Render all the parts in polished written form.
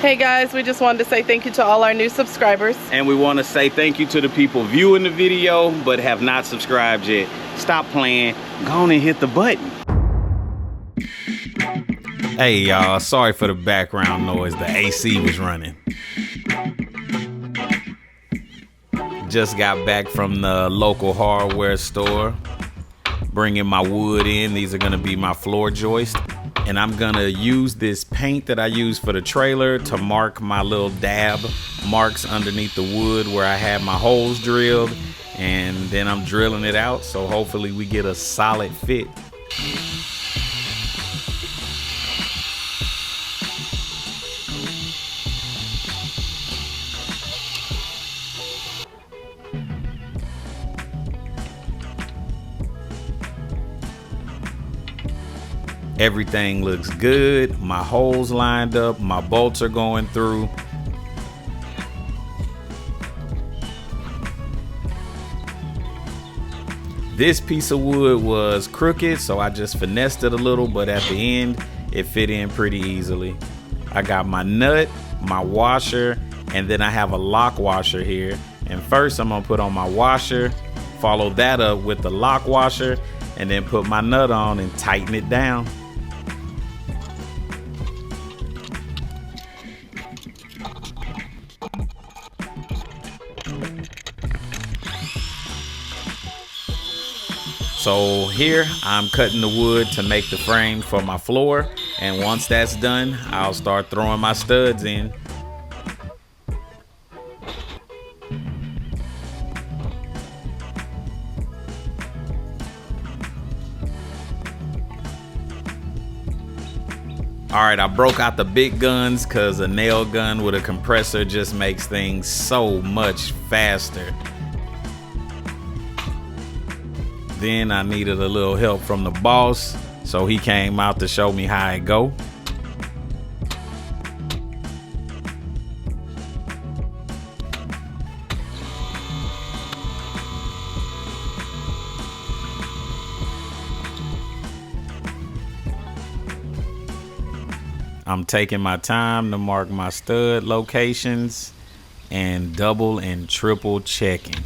Hey guys, we just wanted to say thank you to all our new subscribers. And we want to say thank you to the people viewing the video but have not subscribed yet. Stop playing, go on and hit the button. Hey y'all, sorry for the background noise, the AC was running. Just got back from the local hardware store, bringing my wood in. These are gonna be my floor joists. And I'm gonna use this paint that I use for the trailer to mark my little dab marks underneath the wood where I have my holes drilled, and then I'm drilling it out, so hopefully we get a solid fit. Everything looks good. My holes lined up, my bolts are going through. This piece of wood was crooked, so I just finessed it a little, but at the end, it fit in pretty easily. I got my nut, my washer, and then I have a lock washer here. And first I'm gonna put on my washer, follow that up with the lock washer, and then put my nut on and tighten it down. So here I'm cutting the wood to make the frame for my floor, and once that's done, I'll start throwing my studs in. All right, I broke out the big guns because a nail gun with a compressor just makes things so much faster. Then I needed a little help from the boss, so he came out to show me how it go. I'm taking my time to mark my stud locations and double and triple checking.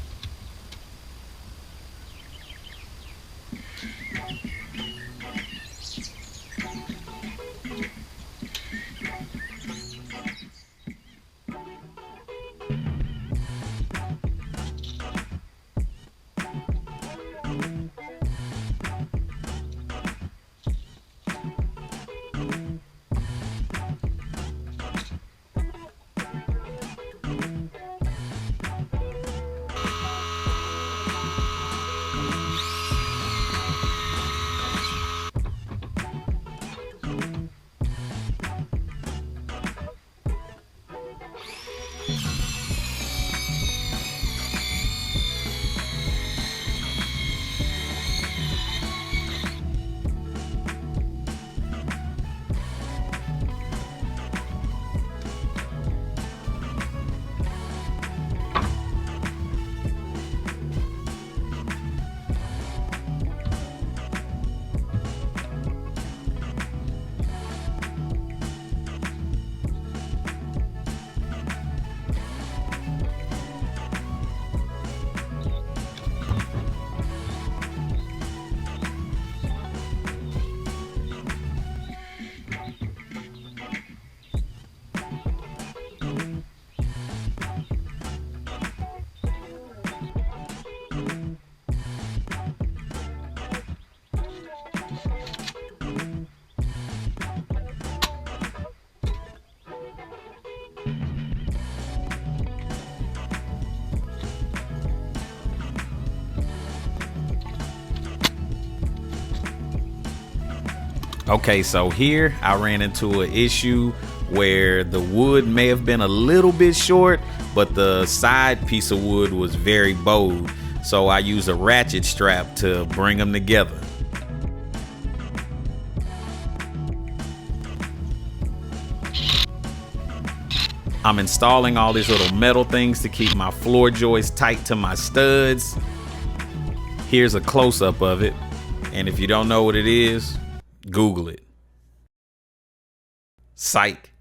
Okay, so here I ran into an issue where the wood may have been a little bit short, but the side piece of wood was very bowed. So I used a ratchet strap to bring them together. I'm installing all these little metal things to keep my floor joist tight to my studs. Here's a close-up of it. And if you don't know what it is, Google it. Psych.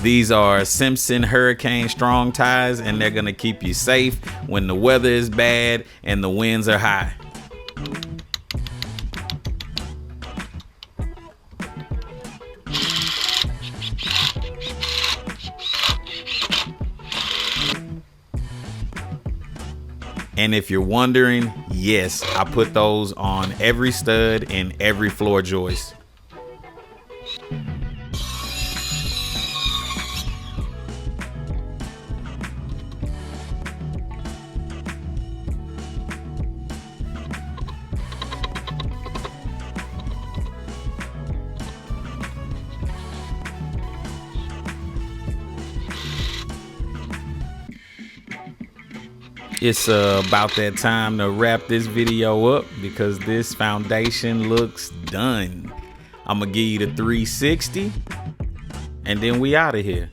These are Simpson Hurricane Strong ties, and they're gonna keep you safe when the weather is bad and the winds are high. And if you're wondering, yes, I put those on every stud and every floor joist. It's about that time to wrap this video up because this foundation looks done. I'm gonna give you the 360 and then we out of here.